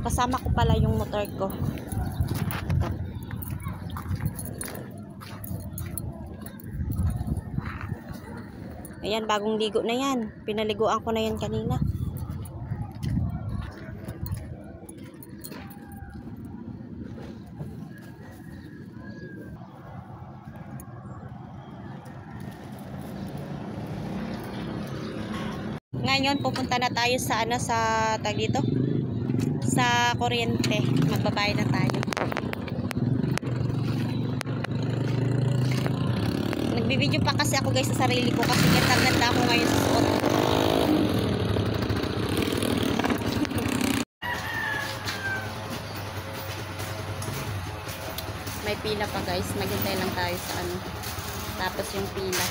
Kasama ko pala yung motor ko. Ayan, bagong ligo na yan. Pinaliguan ko na yan kanina. Ngayon, pupunta na tayo sa tag dito? Sa kuryente. Magbabayad na tayo. Nagbibideo pa kasi ako guys sa sarili ko kasi ganda ako ngayon sa suot. May pila pa guys. Maghintay lang tayo sa tapos yung pila.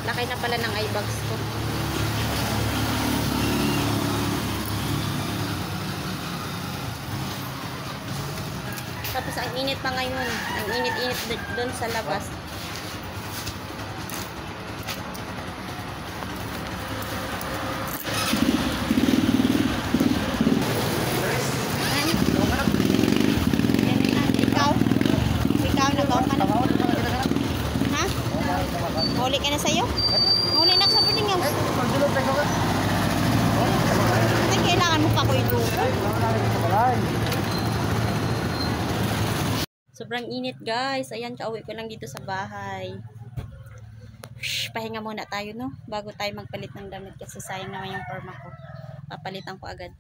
Laki na pala ng eye bags ko. Tapos ang init pa ngayon. Ang init-init doon sa labas. Ikaw nagawa ka na? Ha? Huli ka na sa'yo? Huli na sa pwede nga. Kailangan mo pa ko ito. Sobrang init guys. Ayan, kauwi ko lang dito sa bahay. Pahinga muna tayo no. Bago tayo magpalit ng damit kasi sayang naman yung forma ko. Papalitan ko agad.